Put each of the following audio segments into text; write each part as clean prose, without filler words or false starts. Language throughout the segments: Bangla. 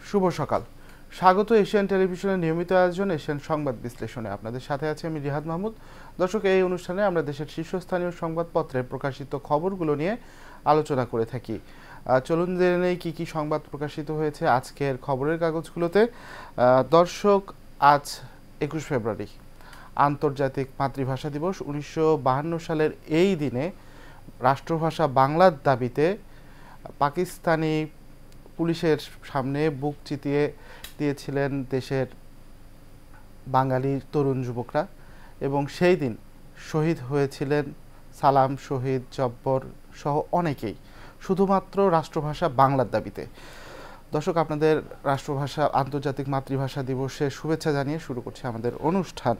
শুভ সকাল। স্বাগত এশিয়ান টেলিভিশনের নিয়মিত আয়োজন এশিয়ান সংবাদ বিশ্লেষণে। আপনাদের সাথে আছি আমি রিহাদ মাহমুদ। দর্শক, এই অনুষ্ঠানে আমরা দেশের শীর্ষস্থানীয় সংবাদপত্রে প্রকাশিত খবরগুলো নিয়ে আলোচনা করে থাকি। চলুন জেনে নেই কী কী সংবাদ প্রকাশিত হয়েছে আজকের খবরের কাগজগুলোতে। দর্শক, আজ 21 ফেব্রুয়ারি আন্তর্জাতিক মাতৃভাষা দিবস। 1952 সালের এই দিনে রাষ্ট্রভাষা বাংলার দাবিতে পাকিস্তানি পুলিশের সামনে বুক চিতিয়ে দিয়েছিলেন দেশের বাঙালি তরুণ যুবকরা, এবং সেই দিন শহীদ হয়েছিলেন সালাম, শহীদ, জব্বর সহ অনেকেই, শুধুমাত্র রাষ্ট্রভাষা বাংলার দাবিতে। দর্শক, আপনাদের রাষ্ট্রভাষা আন্তর্জাতিক মাতৃভাষা দিবসের শুভেচ্ছা জানিয়ে শুরু করছি আমাদের অনুষ্ঠান।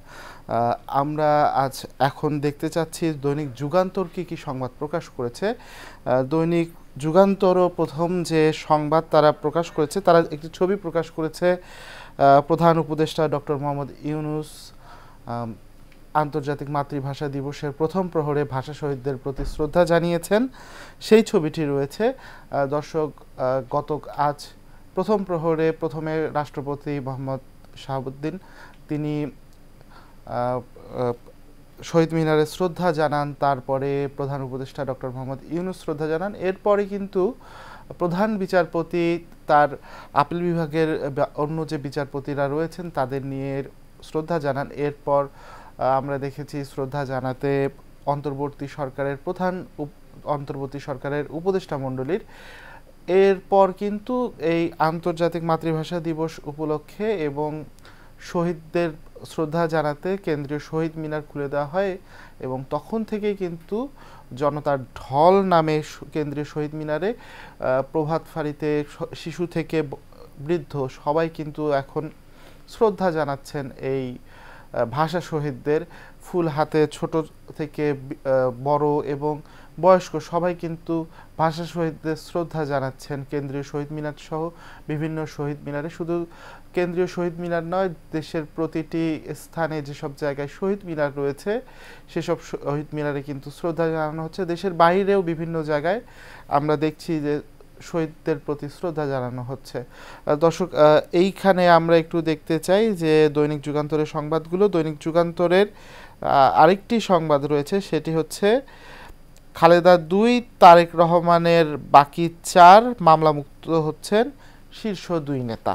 আমরা আজ এখন দেখতে চাচ্ছি দৈনিক যুগান্তর কী কী সংবাদ প্রকাশ করেছে। দৈনিক যুগান্তরও প্রথম যে সংবাদ তারা প্রকাশ করেছে, তারা একটি ছবি প্রকাশ করেছে। প্রধান উপদেষ্টা ডক্টর মোহাম্মদ ইউনূস আন্তর্জাতিক মাতৃভাষা দিবসের প্রথম প্রহরে ভাষা শহীদদের প্রতি শ্রদ্ধা জানিয়েছেন, সেই ছবিটি রয়েছে। দর্শক, আজ প্রথম প্রহরে প্রথমে রাষ্ট্রপতি মোহাম্মদ শাহাবুদ্দিন তিনি শহীদ মিনারে শ্রদ্ধা জানান, তারপরে প্রধান উপদেষ্টা ডক্টর মোহাম্মদ ইউনূস শ্রদ্ধা জানান। এরপরে কিন্তু প্রধান বিচারপতি তার আপিল বিভাগের অন্য যে বিচারপতিরা রয়েছেন তাদের নিয়ে শ্রদ্ধা জানান। এরপর আমরা দেখেছি শ্রদ্ধা জানাতে অন্তর্বর্তী সরকারের উপদেষ্টা মণ্ডলীর। এরপর কিন্তু এই আন্তর্জাতিক মাতৃভাষা দিবস উপলক্ষে এবং শহীদদের শ্রদ্ধা জানাতে কেন্দ্রীয় শহীদ মিনার খুলে দেওয়া হয়, এবং তখন থেকেই কিন্তু জনতার ঢল নামে কেন্দ্রীয় শহীদ মিনারে প্রভাত ফাঁড়িতে শিশু থেকে বৃদ্ধ সবাই কিন্তু এখন শ্রদ্ধা জানাচ্ছেন এই ভাষা শহীদদের। ফুল হাতে ছোট থেকে বড় এবং বয়স্ক সবাই কিন্তু ভাষা শহীদদের শ্রদ্ধা জানাচ্ছেন কেন্দ্রীয় শহীদ মিনার সহ বিভিন্ন শহীদ মিনারে। শুধু কেন্দ্রীয় শহীদ মিনার নয়, দেশের প্রতিটি স্থানে যেসব জায়গায় শহীদ মিনার রয়েছে সেসব শহীদ মিনারে কিন্তু শ্রদ্ধা জানানো হচ্ছে। দেশের বাইরেও বিভিন্ন জায়গায় আমরা দেখছি যে শহীদদের প্রতি শ্রদ্ধা জানানো হচ্ছে। দর্শক, এইখানে আমরা একটু দেখতে চাই যে দৈনিক যুগান্তরের সংবাদগুলো। দৈনিক যুগান্তরের আরেকটি সংবাদ রয়েছে, সেটি হচ্ছে খালেদা 2, তারেক রহমানের বাকি 4 মামলামুক্ত হচ্ছেন শীর্ষ 2 নেতা।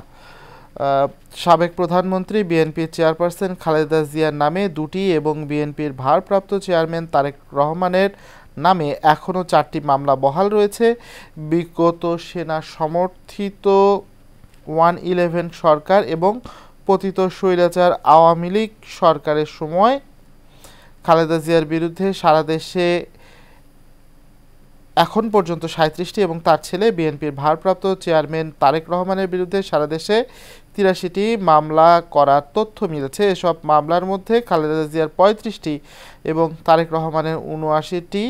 সাবেক প্রধানমন্ত্রী বিএনপির চেয়ারপারসন খালেদা জিয়ার নামে 2টি এবং বিএনপির ভারপ্রাপ্ত চেয়ারম্যান তারেক রহমানের নামে এখনও 4টি মামলা বহাল রয়েছে। বিগত সেনা সমর্থিত 111 সরকার এবং পতিত স্বৈরাচার আওয়ামী লীগ সরকারের সময় খালেদা জিয়ার বিরুদ্ধে সারা দেশে এখন পর্যন্ত 37টি এবং তার ছেলে বিএনপির ভারপ্রাপ্ত চেয়ারম্যান তারেক রহমানের বিরুদ্ধে সারা দেশে 83টি মামলা করার তথ্য মিলেছে। এসব মামলার মধ্যে খালেদা জিয়ার 35টি এবং তারেক রহমানের 79টি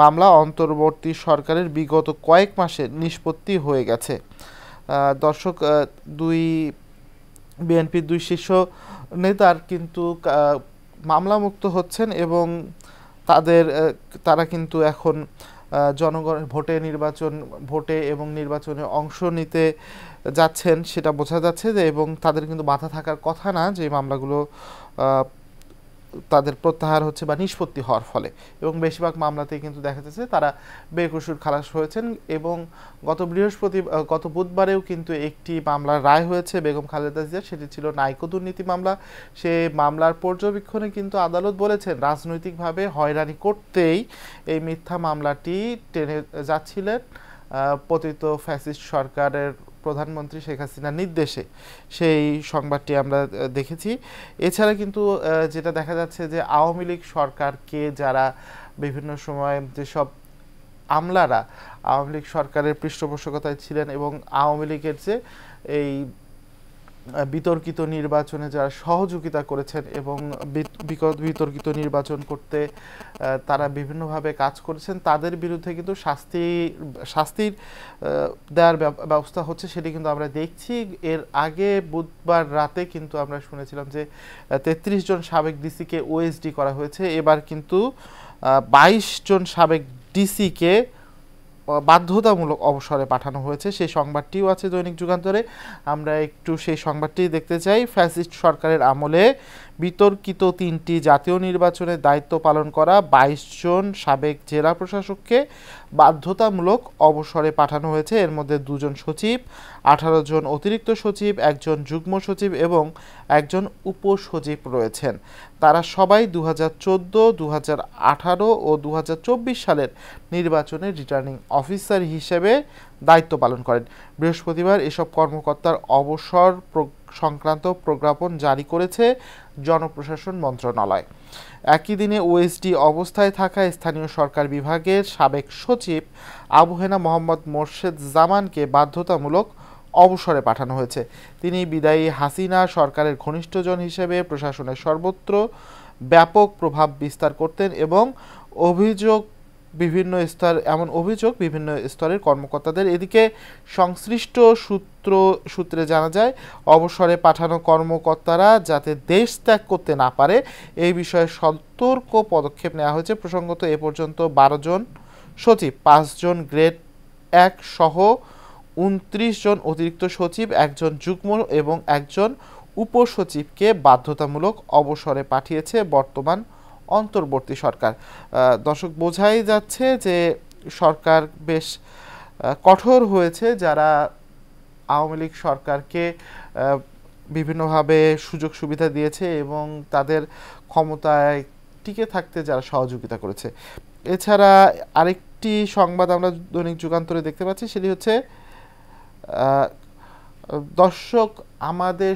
মামলা অন্তর্বর্তী সরকারের বিগত কয়েক মাসে নিষ্পত্তি হয়ে গেছে। দর্শক, বিএনপির 2 শীর্ষ নেতার কিন্তু মামলামুক্ত হচ্ছেন এবং তারা কিন্তু এখন জনগণের ভোটে এবং নির্বাচনে অংশ নিতে যাচ্ছেন, সেটা বোঝা যাচ্ছে যে, এবং তাদের কিন্তু বাধা থাকার কথা না যে মামলাগুলো তাদের প্রত্যাহার হচ্ছে বা নিষ্পত্তি হওয়ার ফলে, এবং বেশিরভাগ মামলাতেই কিন্তু দেখা যাচ্ছে তারা বেকসুর খালাস হয়েছেন। এবং গত বুধবারেও কিন্তু একটি মামলার রায় হয়েছে বেগম খালেদা জিয়ার, সেটি ছিল নাইকো দুর্নীতি মামলা। সে মামলার পর্যবেক্ষণে কিন্তু আদালত বলেছেন রাজনৈতিকভাবে হয়রানি করতেই এই মিথ্যা মামলাটি টেনে যাচ্ছিলেন পতিত ফ্যাসিস্ট সরকারের প্রধানমন্ত্রী শেখ হাসিনার নির্দেশে। সেই সংবাদটি আমরা দেখেছি। এছাড়া কিন্তু যেটা দেখা যাচ্ছে যে আওয়ামী লীগ সরকারকে যারা বিভিন্ন সময় যেসব আমলারা আওয়ামী লীগ সরকারের পৃষ্ঠপোষকতায় ছিলেন এবং আওয়ামী লীগের যে এই বিতর্কিত নির্বাচনে যারা সহযোগিতা করেছেন এবং বিতর্কিত নির্বাচন করতে তারা বিভিন্নভাবে কাজ করেছেন, তাদের বিরুদ্ধে কিন্তু শাস্তির দেওয়ার ব্যবস্থা হচ্ছে, সেটি কিন্তু আমরা দেখছি। এর আগে বুধবার রাতে কিন্তু আমরা শুনেছিলাম যে 33 জন সাবেক ডিসিকে ওএসডি করা হয়েছে। এবার কিন্তু 22 জন সাবেক ডিসিকে বাধ্যতামূলক অবসরে পাঠানো হয়েছে। সেই সংবাদটিও আছে দৈনিক যুগান্তরে। আমরা একটু সেই সংবাদটি দেখতে চাই। ফ্যাসিস্ট সরকারের আমলে বিতর্কিত ৩টি জাতীয় নির্বাচনের দায়িত্ব পালন করা ২২ জন সাবেক জেলা প্রশাসককে বাধ্যতামূলক অবসরে পাঠানো হয়েছে। এর মধ্যে ২ জন সচিব, ১৮ জন অতিরিক্ত সচিব, ১ জন যুগ্ম সচিব এবং ১ জন উপসচিব রয়েছেন। তারা সবাই ২০১৪, ২০১৮ ও ২০২৪ সালের নির্বাচনে রিটার্নিং অফিসার হিসেবে দায়িত্ব পালন করেন। বৃহস্পতিবার এসব কর্মকর্তার অবসর সংক্রান্ত প্রজ্ঞাপন জারি করেছে জনপ্রশাসন মন্ত্রণালয়। একই দিনে ওএসডি অবস্থায় থাকা স্থানীয় সরকার বিভাগের সাবেক সচিব আবু হেনা মোহাম্মদ মোর্শেদ জামানকে বাধ্যতামূলক অবসরে পাঠানো হয়েছে। তিনি বিদায়ী হাসিনা সরকারের ঘনিষ্ঠজন হিসেবে প্রশাসনের সর্বত্র ব্যাপক প্রভাব বিস্তার করতেন এবং বিভিন্ন স্তরের কর্মকর্তাদের। এদিকে সংশ্লিষ্ট সূত্রে জানা যায়, অবসরে পাঠানো কর্মকর্তারা যাতে দেশ ত্যাগ করতে না পারে এই বিষয়ে সতর্ক পদক্ষেপ নেওয়া হয়েছে। প্রসঙ্গত, এ পর্যন্ত ১২ জন সচিব, ৫ জন গ্রেড ১ সহ ২৯ জন অতিরিক্ত সচিব, ১ জন যুগ্ম এবং ১ জন উপসচিবকে বাধ্যতামূলক অবসরে পাঠিয়েছে বর্তমান অন্তর্বর্তী সরকার। দর্শক, বোঝাই যাচ্ছে যে সরকার বেশ কঠোর হয়েছে। যারা আওয়ামী লীগ সরকারকে বিভিন্নভাবে সুযোগ সুবিধা দিয়েছে এবং তাদের ক্ষমতায় টিকে থাকতে যারা সহযোগিতা করেছে। এছাড়া আরেকটি সংবাদ আমরা দৈনিক যুগান্তরে দেখতে পাচ্ছি, সেটি হচ্ছে দর্শক আমাদের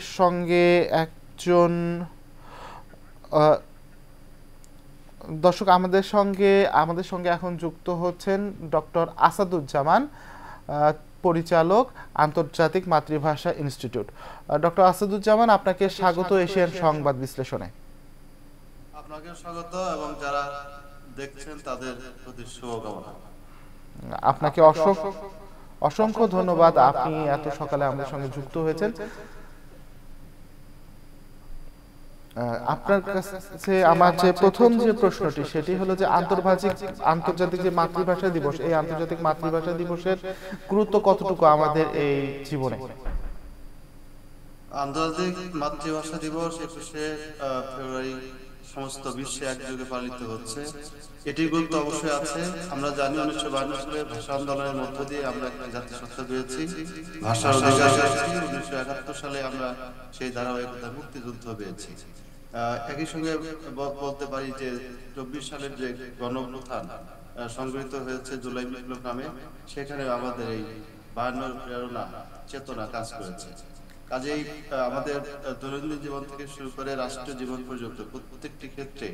সঙ্গে এখন যুক্ত হচ্ছেন ডক্টর আসাদুজ্জামান, পরিচালক, আন্তর্জাতিক মাতৃভাষা ইনস্টিটিউট। ডক্টর আসাদুজ্জামান, আপনাকে স্বাগত এশিয়ান সংবাদ বিশ্লেষণে। আপনাকে স্বাগত এবং যারা দেখছেন তাদের প্রতি শুভকামনা। আপনাকে অসংখ্য ধন্যবাদ, আপনি এত সকালে আমাদের সঙ্গে যুক্ত হয়েছেন। আপনার কাছে আমার যে প্রথম যে প্রশ্নটি সেটি হলো যে আন্তর্জাতিক যে মাতৃভাষা দিবস, এই আন্তর্জাতিক মাতৃভাষা দিবসের গুরুত্ব কতটুকু আমাদের এই জীবনে? আন্তর্জাতিক মাতৃভাষা দিবস ২১শে ফেব্রুয়ারি সমস্ত বিশ্বে একযোগে পালিত হচ্ছে। এটির গুরুত্ব অবশ্যই আছে। আমরা জানি ১৯৫২ সালে ভাষা আন্দোলনের মধ্য দিয়ে আমরা একটা জাতিসত্তা পেয়েছি, ভাষার অধিকার পেয়েছি। ১৯৭১ সালে আমরা সেই ধারাবাহিকতা মুক্তিযুদ্ধ পেয়েছি। একই সঙ্গে বলতে পারি যে ২৪ সালের যে গণঅভ্যুত্থান সংগঠিত হয়েছে জুলাই বিপ্লব নামে, সেখানে আমাদের এই ৫২ প্রেরণা চেতনা কাজ করেছে। কাজেই আমাদের দৈনন্দিন জীবন থেকে শুরু করে রাষ্ট্রীয় জীবন পর্যন্ত প্রত্যেকটি ক্ষেত্রে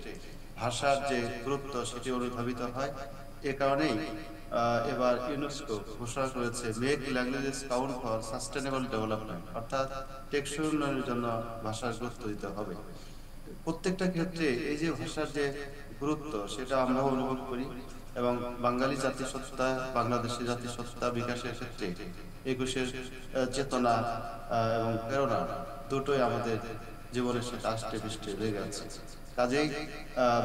ভাষার যে গুরুত্ব সেটি অনুধাবিত হয়। এ কারণেই এবার ইউনেস্কো ঘোষণা করেছে make languages count for sustainable development, অর্থাৎ টেকসই উন্নয়নের জন্য ভাষার গুরুত্ব দিতে হবে। প্রত্যেকটা ক্ষেত্রে এই যে ভাষার যে গুরুত্ব সেটা আমরা অনুভব করি এবং বাঙালি জাতিসত্তা, বাংলাদেশের জাতিসত্তা বিকাশের ক্ষেত্রে ২১-এর চেতনা এবং প্রেরণা দুটোই আমাদের জীবনের সাথে আষ্টে পৃষ্ঠে লেগে আছে। কাজেই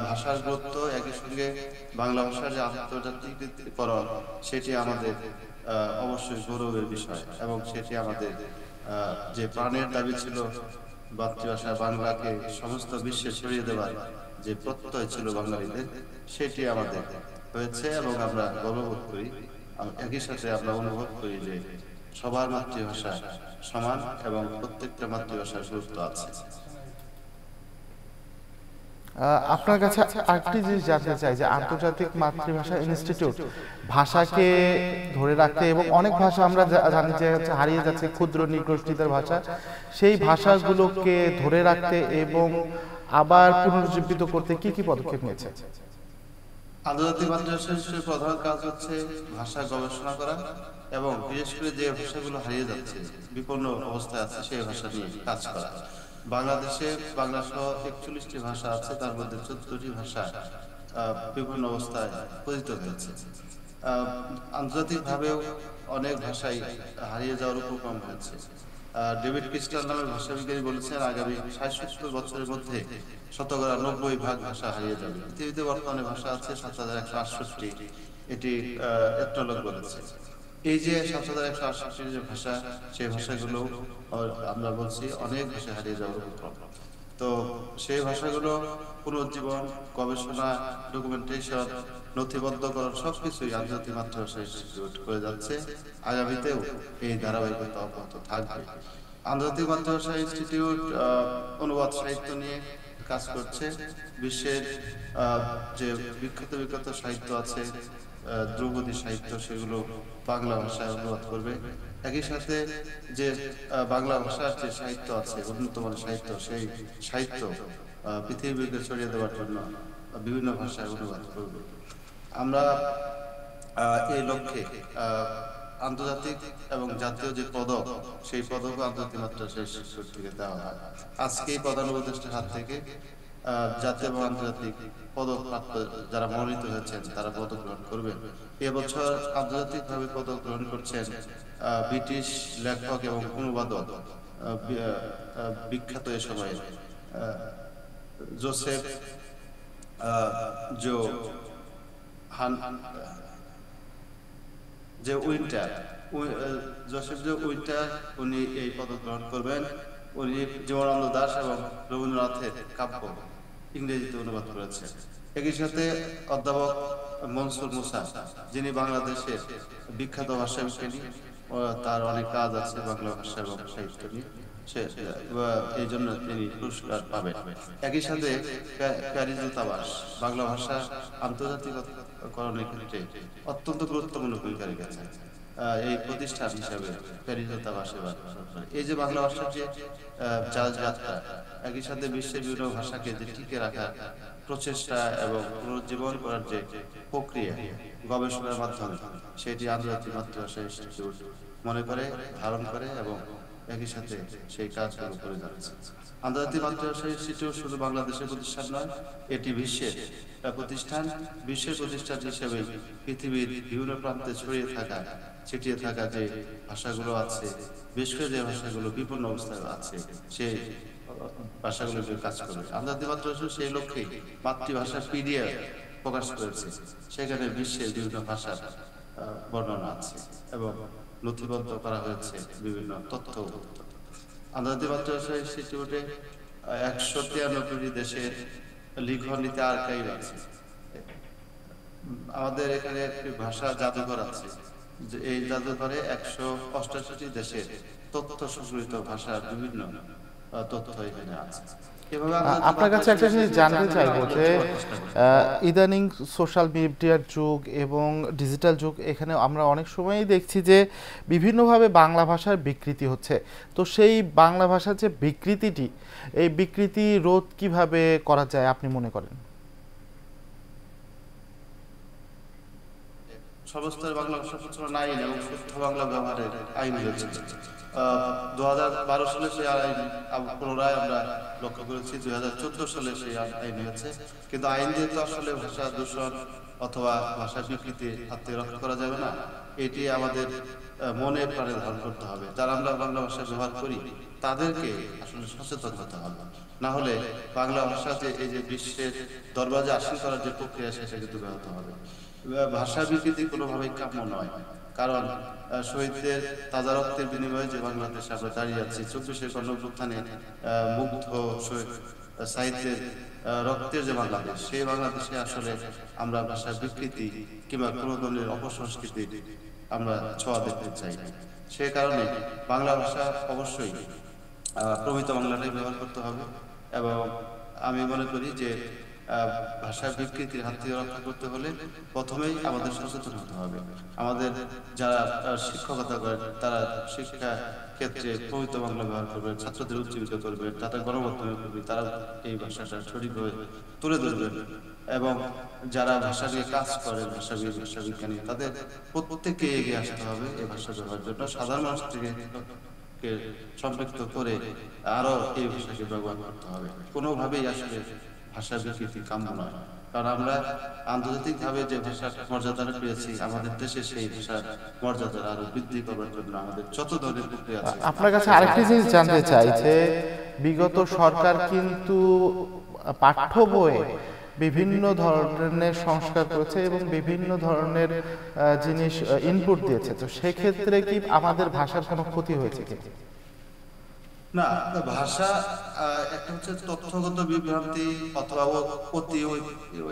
ভাষার গুরুত্ব, একই সঙ্গে বাংলা ভাষার যে আন্তর্জাতিকীকরণ সেটি আমাদের অবশ্যই গৌরবের বিষয় এবং সেটি আমাদের যে প্রাণের দাবি ছিল মাতৃভাষা বাংলাকে সমস্ত বিশ্বে ছড়িয়ে দেওয়ার যে প্রত্যয় ছিল বাঙালিদের, সেটি আমাদের হয়েছে এবং আমরা গর্ববোধ করি। একই সাথে আমরা অনুভব করি যে সবার মাতৃভাষা সমান এবং প্রত্যেকটা মাতৃভাষার গুরুত্ব আছে। আপনার কাছে আরেকটি জিনিস জানতে চাই যে আন্তর্জাতিক মাতৃভাষা ইনস্টিটিউট ভাষাকে ধরে রাখতে, এবং অনেক ভাষা আমরা জানি যে হারিয়ে যাচ্ছে, ক্ষুদ্র নিগোষ্ঠীদের ভাষা, সেই ভাষাগুলোকে ধরে রাখতে এবং আবার পুনরুজ্জীবিত করতে কি কি পদক্ষেপ নিয়েছে? আন্তর্জাতিক মাতৃভাষা ইনস্টিটিউটের প্রধান কাজ হচ্ছে ভাষা গবেষণা করা এবং বিশেষ করে যে ভাষাগুলো হারিয়ে যাচ্ছে, বিপন্ন অবস্থায় আছে, সেই ভাষা নিয়ে কাজ করা। বাংলাদেশে বাংলা সহ ৪১টি ভাষা আছে, তার মধ্যে ১৪টি ভাষা বিভিন্ন অবস্থায় পতিত হয়েছে। আন্তর্জাতিকভাবেও অনেক ভাষাই হারিয়ে যাওয়ার উপক্রম হয়েছে। ডেভিড ক্রিস্টাল নামের ভাষাবিজ্ঞানী বলেছেন আগামী ৬০-৭০ বছরের মধ্যে শতকরা ৯০% ভাষা হারিয়ে যাবে। পৃথিবীতে বর্তমানে ভাষা আছে ৭,১৬৮। এটি এথনোলগ বলেছে। এই যে ৭,১৮৮ যে ভাষা, সেই ভাষাগুলো আমরা বলছি অনেক ভাষা হারিয়ে যাওয়ার উপক্রম। তো সেই ভাষাগুলো পুনর্জীবন, গবেষণা, ডকুমেন্টেশন, নথিবদ্ধকরণ সবকিছুই আন্তর্জাতিক মাতৃভাষা ইনস্টিটিউট করে যাচ্ছে। আগামীতেও এই ধারাবাহিকতা অব্যাহত থাকবে। আন্তর্জাতিক মাতৃভাষা ইনস্টিটিউট অনুবাদ সাহিত্য নিয়ে কাজ করছে। বিশ্বের যে বিখ্যাত বিখ্যাত সাহিত্য আছে, ধ্রুপদী সাহিত্য, সেগুলো বাংলা ভাষায় অনুবাদ করবে। একই সাথে যে বাংলা ভাষার যে সাহিত্য আছে, উন্নত মানের সাহিত্য, সেই সাহিত্য পৃথিবীকে ছড়িয়ে দেওয়ার জন্য বিভিন্ন ভাষায় অনুবাদ করবে। আমরা এই লক্ষ্যে আন্তর্জাতিক এবং জাতীয় যে পদক, সেই পদকও আন্তর্জাতিক মাতৃভাষা ইনস্টিটিউট থেকে দেওয়া হয়। আজকেই প্রধান উপদেষ্টার হাত থেকে জাতীয় এবং আন্তর্জাতিক পদক প্রাপ্ত যারা মনোনীত হয়েছেন তারা পদক গ্রহণ করবেন। এবছর আন্তর্জাতিকভাবে পদক গ্রহণ করছেন ব্রিটিশ লেখক এবং অনুবাদক, বিখ্যাত এ সময়ে জোসেফ উইন্টার, জোসেফ উইন্টার, উনি এই পদক গ্রহণ করবেন। উনি জীবনানন্দ দাশ এবং রবীন্দ্রনাথের কাব্য ইংরেজিতে অনুবাদ করেছেন। একই সাথে অধ্যাপক মনসুর মুসা, যিনি বাংলাদেশের বিখ্যাত ভাষাবিজ্ঞানী, তার অনেক কাজ আছে বাংলা ভাষা এবং সাহিত্য নিয়ে, এই জন্য তিনি পুরস্কার পাবেন। একই সাথে প্যারিস দূতাবাস বাংলা ভাষা আন্তর্জাতিককরণের ক্ষেত্রে অত্যন্ত গুরুত্বপূর্ণ ভূমিকা রেখেছে। এই প্রতিষ্ঠান হিসাবে প্যারিস দূতাবাস, এই যে বাংলা ভাষার যে যাত্রা, একই সাথে বিশ্বের বিভিন্ন ভাষাকে যে টিকে রাখার প্রচেষ্টা এবং পুনরুজ্জীবন করার যে প্রক্রিয়া গবেষণার মাধ্যমে, সেটি আন্তর্জাতিক মাতৃভাষা ইনস্টিটিউট মনে করে, ধারণ করে এবং একই সাথে সেই কাজগুলো করে যাচ্ছে। আন্তর্জাতিক মাতৃভাষা ইনস্টিটিউট শুধু বাংলাদেশের প্রতিষ্ঠান নয়, এটি বিশ্বের প্রতিষ্ঠান। বিশ্বের প্রতিষ্ঠান হিসেবে পৃথিবীর বিভিন্ন প্রান্তে ছিটিয়ে থাকা যে ভাষাগুলো আছে, বিশ্বের যে ভাষাগুলো বিপন্ন অবস্থায় আছে, সেই ভাষাগুলো কাজ করবে। আন্তর্জাতিক মাতৃভাষা সেই লক্ষ্যে মাতৃভাষা পিডিএফ প্রকাশ করেছে। সেখানে বিশ্বের বিভিন্ন ভাষার বর্ণনা আছে এবং নথিবদ্ধ করা হয়েছে বিভিন্ন তথ্য। আন্তর্জাতিক মাতৃভাষা ইনস্টিটিউটে ১৯৩ দেশের লিখনিতে আর্কাইভ আছে। আমাদের এখানে একটি ভাষা জাদুঘর আছে, যে এই জাদুঘরে ১৮৮ দেশের তথ্য সংগৃহীত ভাষার বিভিন্ন তথ্য এখানে আছে। আপনার কাছে একটা জিনিস জানতে চাইবো যে ইদানিং সোশ্যাল মিডিয়ার যুগ এবং ডিজিটাল যুগ, এখানে আমরা অনেক সময়ই দেখছি যে বিভিন্নভাবে বাংলা ভাষার বিকৃতি হচ্ছে। তো সেই বাংলা ভাষার যে বিকৃতিটি, এই বিকৃতি রোধ কিভাবে করা যায় আপনি মনে করেন? সর্বস্তরের বাংলা ভাষা প্রচলন আইন এবং শুদ্ধ বাংলা ব্যবহারের আইন হয়েছে ২০১২ সালে সেই আইন পুনরায় আমরা লক্ষ্য করেছি। ২০১৪ সালে সেই আইন হয়েছে। কিন্তু আইন দিয়ে তো আসলে ভাষা দূষণ অথবা ভাষা বিকৃতি হাত থেকে রক্ষা করা যাবে না। এটি আমাদের মনে প্রাণে ধারণ করতে হবে। যারা আমরা বাংলা ভাষা ব্যবহার করি তাদেরকে আসলে সচেতন হতে হবে। না হলে বাংলা ভাষা যে এই যে বিশ্বের দরবাজে আসীন করার যে প্রক্রিয়া, সেটা কিন্তু ব্যাহত হবে। ভাষা বিকৃতি কোনোভাবেই কাম্য নয়। কারণ শহীদদের তাজা রক্তের বিনিময়ে যে বাংলাদেশে আমরা দাঁড়িয়ে আছি, ২৪শে গণঅভ্যুত্থানে মুগ্ধ সাহিত্যের রক্তের যে বাংলাদেশ, সেই বাংলাদেশে আসলে আমরা ভাষা বিকৃতি কিংবা কোনো ধরনের অপসংস্কৃতি আমরা ছোঁয়া দেখতে চাই। সে কারণে বাংলা ভাষা অবশ্যই প্রমিত বাংলাটাই ব্যবহার করতে হবে। এবং আমি মনে করি যে ভাষা বিকৃতির হাত থেকে রক্ষা করতে হলে প্রথমেই আমাদের সচেতন হতে হবে। আমাদের যারা শিক্ষকতা করেন তারা শিক্ষা ক্ষেত্রে প্রমিত বাংলা ব্যবহার করবেন, ছাত্রদের উজ্জীবিত করবেন, তারা গণমাধ্যমে করবেন, তারা এই ভাষাটা সঠিকভাবে তুলে ধরবেন। এবং যারা ভাষা নিয়ে কাজ করেন, ভাষাবিদ, ভাষাবিজ্ঞানী, তাদের প্রত্যেককে এগিয়ে আসতে হবে এই ভাষা ব্যবহারের জন্য। সাধারণ মানুষ থেকে সম্পৃক্ত করে আরো এই ভাষাকে ব্যবহার করতে হবে। কোনোভাবেই আসলে ভাষা বিকৃতি কাম্য নয়। কারণ আমরা আন্তর্জাতিকভাবে যে ভাষার মর্যাদা পেয়েছি, আমাদের দেশে সেই ভাষার মর্যাদা আরো বৃদ্ধি করার জন্য আমাদের যত ধরনের প্রক্রিয়া আছে। আপনার কাছে আরেকটি জিনিস জানতে চাই যে বিগত সরকার কিন্তু পাঠ্য বইয়ে বিভিন্ন ধরনের সংস্কার করেছে এবং বিভিন্ন ধরনের জিনিস ইনপুট দিয়েছে। তো সেক্ষেত্রে কি আমাদের ভাষার কোনো ক্ষতি হয়েছে কি? না, ভাষা একটা হচ্ছে তথ্যগত বিভ্রান্তি অথবা অতি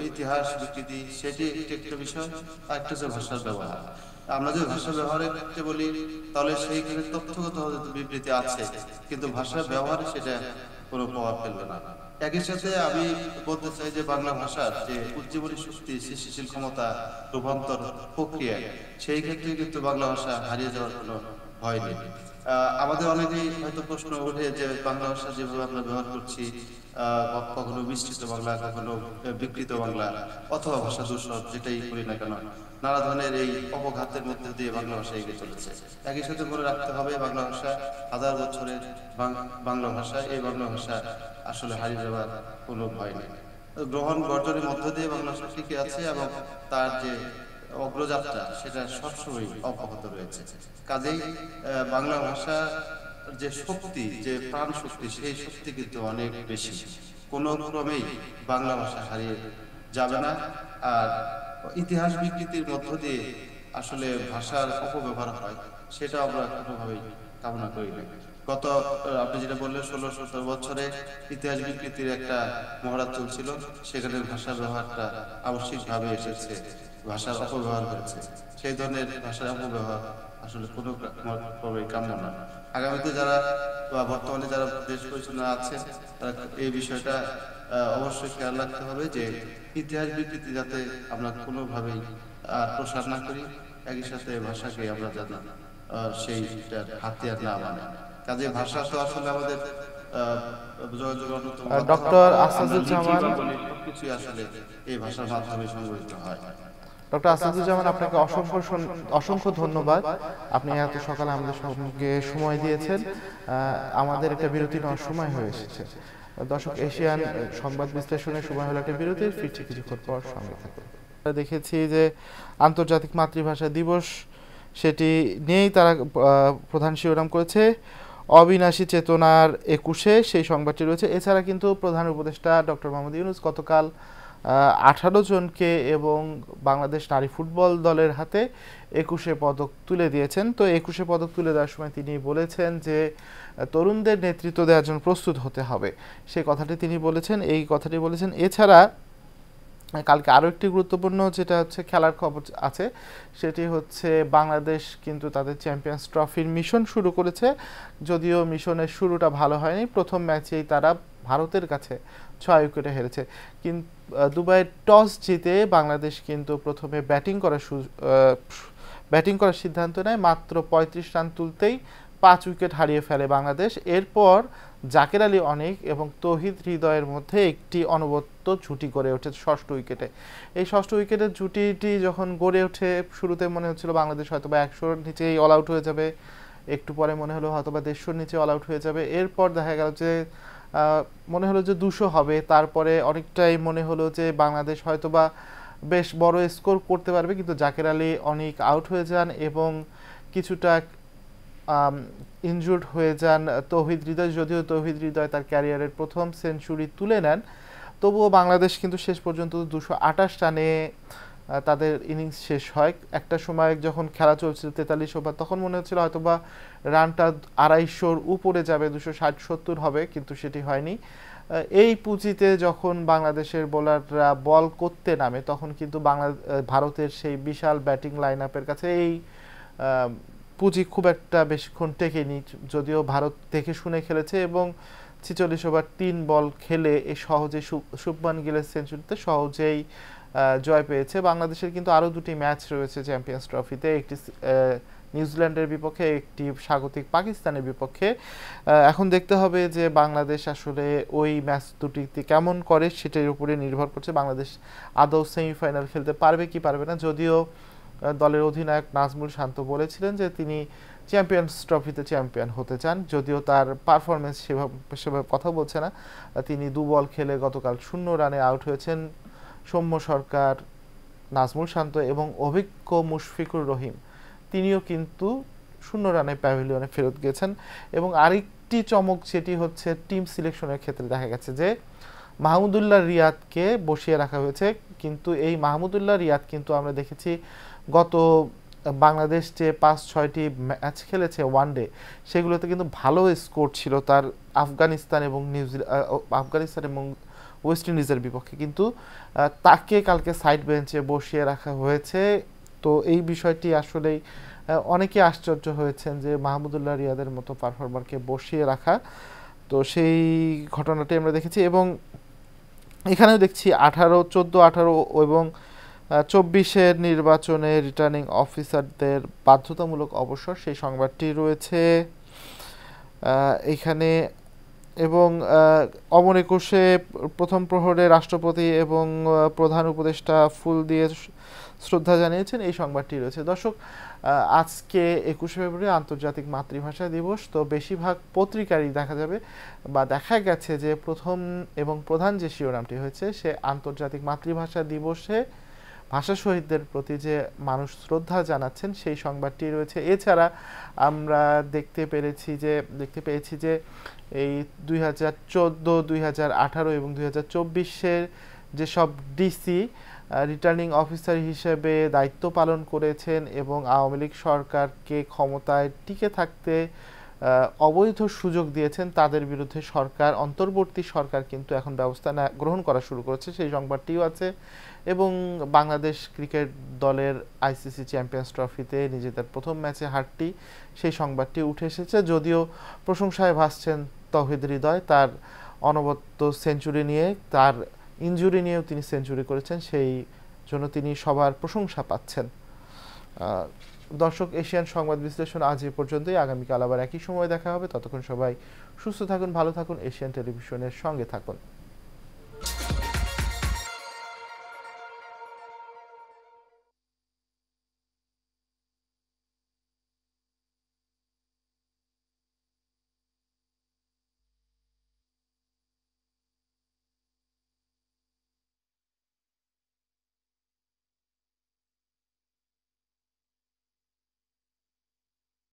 ইতিহাস বিকৃতি, সেটি একটা বিষয়। আর একটা হচ্ছে ভাষার ব্যবহার। আমরা যদি ভাষা ব্যবহারের ক্ষেত্রে বলি তাহলে সেইখানে তথ্যগত বিবৃতি আছে, কিন্তু ভাষার ব্যবহারে সেটা কোনো প্রভাব ফেলবে না। একই সাথে আমি বলতে চাই যে বাংলা ভাষার যে উজ্জীবনী শক্তি, সৃষ্টিশীল ক্ষমতা, রূপান্তর প্রক্রিয়া, সেই ক্ষেত্রে কিন্তু বাংলা ভাষা হারিয়ে যাওয়ার কোনো ভয় নেই। আমাদের অনেকেই হয়তো প্রশ্ন ওঠে যে বাংলা ভাষা যেভাবে আমরা ব্যবহার করছি, কখনো মিশ্রিত বাংলা, কখনো বিকৃত বাংলা, অথবা ভাষা দূষণ, যেটাই করি না কেন, নানা ধরনের এই অপঘাতের মধ্যে দিয়ে বাংলা ভাষা এগিয়ে চলেছে। একই সাথে মনে রাখতে হবে বাংলা ভাষা হাজার বছরের বাংলা ভাষা, এই বাংলা ভাষা আসলে হারিয়ে যাওয়ার কোনো ভয় নেই। গ্রহণ বর্জনের মধ্য দিয়ে বাংলা ভাষা টিকে আছে এবং তার যে অগ্রযাত্রা সেটা সবসময় অব্যাহত রয়েছে। কাজেই বাংলা ভাষা যে শক্তি, যে প্রাণ শক্তি, সেই শক্তি কিন্তু অনেক বেশি। কোনো ক্রমেই বাংলা ভাষা হারিয়ে যাবে না। আর ইতিহাস বিকৃতির মধ্য দিয়ে আসলে ভাষার অপব্যবহার হয়, সেটা আমরা কোনোভাবেই কামনা করি না। গত আপনি যেটা বললেন 16-17 বছরে ইতিহাস বিকৃতির একটা মহড়া চলছিল, সেখানে ভাষা ব্যবহারটা আবশ্যিকভাবে এসেছে, ভাষার অপব্যবহার হয়েছে। সেই ধরনের ভাষার অপব্যবহার আসলে কোনো ক্রমে কাম্য না। আগামীতে যারা বা বর্তমানে যারা দেশ পরিচালনা আছে, তারা এই বিষয়টা অবশ্যই খেয়াল রাখতে হবে যে ইতিহাস বিকৃতি যাতে আমরা কোনোভাবেই প্রসার না করি, একই সাথে ভাষাকে আমরা যাতে সেইটার হাতিয়ার না বানাই। কাজে ভাষা তো আসলে আমাদের যোগাযোগের অন্যতম। ডক্টর আসাদুজ্জামান, সবকিছুই আসলে এই ভাষার মাধ্যমে সংগঠিত হয়। ডক্টর আসাদুজ্জামান, আপনাকে অসংখ্য ধন্যবাদ। আপনি এত সকালে আমাদের সঙ্গে সময় দিয়েছেন। আমাদের একটা বিরতি নেওয়ার সময় হয়ে এসেছে। দর্শক, এশিয়ান সংবাদ বিশ্লেষণের সময় হলো একটা বিরতির, ফিরছি কিছুক্ষণ পর, সঙ্গে থাকুন। দেখেছি যে আন্তর্জাতিক মাতৃভাষা দিবস, সেটি নিয়েই তারা প্রধান শিরোনাম করেছে অবিনাশী চেতনার 21-এ, সেই সংবাদটি রয়েছে। এছাড়া কিন্তু প্রধান উপদেষ্টা ডক্টর মোহাম্মদ ইউনূস গতকাল 18 জনকে এবং বাংলাদেশ নারী ফুটবল দলের হাতে 21-এ পদক তুলে দিয়েছেন। তো 21-এ পদক তুলে দেওয়ার সময় তিনি বলেছেন যে তরুণদের নেতৃত্ব দেওয়ার জন্য প্রস্তুত হতে হবে, সেই কথাটি তিনি বলেছেন, এই কথাটি বলেছেন। এছাড়া কালকে আরও একটি গুরুত্বপূর্ণ যেটা হচ্ছে খেলার খবর আছে, সেটি হচ্ছে বাংলাদেশ কিন্তু তাদের চ্যাম্পিয়ন্স ট্রফির মিশন শুরু করেছে। যদিও মিশনের শুরুটা ভালো হয়নি, প্রথম ম্যাচেই তারা ভারতের কাছে 6 উইকেটে হেরেছে। কিন্তু দুবাইয়ে টস জিতে বাংলাদেশ কিন্তু প্রথমে ব্যাটিং করার সিদ্ধান্ত নেয়। মাত্র 35 রান তুলতেই 5 উইকেট হারিয়ে ফেলে বাংলাদেশ। এরপর জাকের আলী অনেক এবং তৌহিদ হৃদয়ের মধ্যে একটি অনবদ্য জুটি গড়ে ওঠে 6ষ্ঠ উইকেটে। এই 6ষ্ঠ উইকেটের জুটিটি যখন গড়ে ওঠে, শুরুতে মনে হচ্ছিল বাংলাদেশ হয়তোবা 100-র নিচেই অল আউট হয়ে যাবে, একটু পরে মনে হলো হয়তোবা 150-র নিচে অল আউট হয়ে যাবে। এরপর দেখা গেল যে মনে হলো যে 200 হবে, তারপরে অনেকটাই মনে হলো যে বাংলাদেশ হয়তোবা বেশ বড় স্কোর করতে পারবে, কিন্তু জাকের আলী অনেক আউট হয়ে যান এবং কিছুটা ইনজুর্ড হয়ে যান তৌহিদ হৃদয়। যদিও তৌহিদ হৃদয় তার ক্যারিয়ারের প্রথম সেঞ্চুরি তুলে নেন, তবুও বাংলাদেশ কিন্তু শেষ পর্যন্ত 228 রানে তাদের ইনিংস শেষ হয়। একটা সময় যখন খেলা চলছিল 43 ওভার, তখন মনে হচ্ছিল হয়তোবা রানটা 250-র উপরে যাবে, 260-70 হবে, কিন্তু সেটি হয়নি। এই পুঁজিতে যখন বাংলাদেশের বোলাররা বল করতে নামে, তখন কিন্তু ভারতের সেই বিশাল ব্যাটিং লাইন আপের কাছে এই পুঁজি খুব একটা বেশিক্ষণ টেকেনি। যদিও ভারত দেখে শুনে খেলেছে এবং 46 ওভার 3 বল খেলে এই সহজে শুভমান গিলের সেঞ্চুরিতে সহজেই জয় পেয়েছে। বাংলাদেশের কিন্তু আরও 2টি ম্যাচ রয়েছে চ্যাম্পিয়ন্স ট্রফিতে, একটি নিউজিল্যান্ডের বিপক্ষে, একটি স্বাগতিক পাকিস্তানের বিপক্ষে। এখন দেখতে হবে যে বাংলাদেশ আসলে ওই ম্যাচ দুটিতে কেমন করে, সেটার উপরে নির্ভর করছে বাংলাদেশ আদৌ সেমিফাইনাল খেলতে পারবে কি পারবে না। যদিও দলের অধিনায়ক নাজমুল শান্ত বলেছিলেন যে তিনি চ্যাম্পিয়ন্স ট্রফিতে চ্যাম্পিয়ন হতে চান, যদিও তার পারফরমেন্স সেভাবে কথা বলছে না। তিনি 2 বল খেলে গতকাল 0 রানে আউট হয়েছেন। সৌম্য সরকার, নাজমুল শান্ত এবং অভিজ্ঞ মুশফিকুর রহিম, তিনিও কিন্তু 0 রানে প্যাভিলিয়নে ফেরত গিয়েছেন। এবং আরেকটি চমক, সেটি হচ্ছে টিম সিলেকশনের ক্ষেত্রে দেখা গেছে যে মাহমুদুল্লাহ রিয়াদকে বসিয়ে রাখা হয়েছে। কিন্তু এই মাহমুদুল্লাহ রিয়াদ কিন্তু আমরা দেখেছি গত বাংলাদেশ যে 5-6টি ম্যাচ খেলেছে ওয়ানডে, সেগুলোতে কিন্তু ভালো স্কোর ছিল তার আফগানিস্তান এবং আফগানিস্তান এবং ওয়েস্ট ইন্ডিজের বিপক্ষে। কিন্তু তাকে কালকে সাইড বেঞ্চে বসিয়ে রাখা হয়েছে। তো এই বিষয়টি আসলেই অনেকে আশ্চর্য হয়েছেন যে মাহমুদুল্লাহ রিয়াদের মতো পারফর্মারকে বসিয়ে রাখা। তো সেই ঘটনাটি আমরা দেখেছি এবং এখানেও দেখছি 14, 18 এবং 24-এর নির্বাচনে রিটার্নিং অফিসারদের বাধ্যতামূলক অবসর, সেই সংবাদটি রয়েছে এখানে। এবং অমর একুশে প্রথম প্রহরে রাষ্ট্রপতি এবং প্রধান উপদেষ্টা ফুল দিয়ে শ্রদ্ধা জানিয়েছেন, এই সংবাদটি রয়েছে। দর্শক, আজকে 21শে ফেব্রুয়ারি আন্তর্জাতিক মাতৃভাষা দিবস। তো বেশিরভাগ পত্রিকারই দেখা যাবে বা দেখা গেছে যে প্রথম এবং প্রধান যে শিরোনামটি হয়েছে সে আন্তর্জাতিক মাতৃভাষা দিবসে ভাষা শহীদদের প্রতি যে মানুষ শ্রদ্ধা জানাচ্ছেন সেই সংবাদটি রয়েছে। এছাড়া আমরা দেখতে পেয়েছি যে এই 2014, 2018 এবং 2024-এর যেসব ডিসি রিটার্নিং অফিসার হিসেবে দায়িত্ব পালন করেছেন এবং আওয়ামী লীগ সরকারকে ক্ষমতায় টিকে থাকতে অবৈধ সুযোগ দিয়েছেন, তাদের বিরুদ্ধে অন্তর্বর্তী সরকার কিন্তু এখন ব্যবস্থা গ্রহণ করা শুরু করেছে, সেই সংবাদটিও আছে। এবং বাংলাদেশ ক্রিকেট দলের আইসিসি চ্যাম্পিয়ন্স ট্রফিতে নিজেদের প্রথম ম্যাচে হারটি, সেই সংবাদটি উঠে এসেছে। যদিও প্রশংসায় ভাসছেন তৌহিদ হৃদয়, তার অনবদ্য সেঞ্চুরি নিয়ে, তার ইনজুরি নিয়েও তিনি সেঞ্চুরি করেছেন, সেই জন্য তিনি সবার প্রশংসা পাচ্ছেন। দর্শক, এশিয়ান সংবাদ বিশ্লেষণ আজ এ পর্যন্তই। আগামীকাল আবার একই সময় দেখা হবে। ততক্ষণ সবাই সুস্থ থাকুন, ভালো থাকুন, এশিয়ান টেলিভিশনের সঙ্গে থাকুন।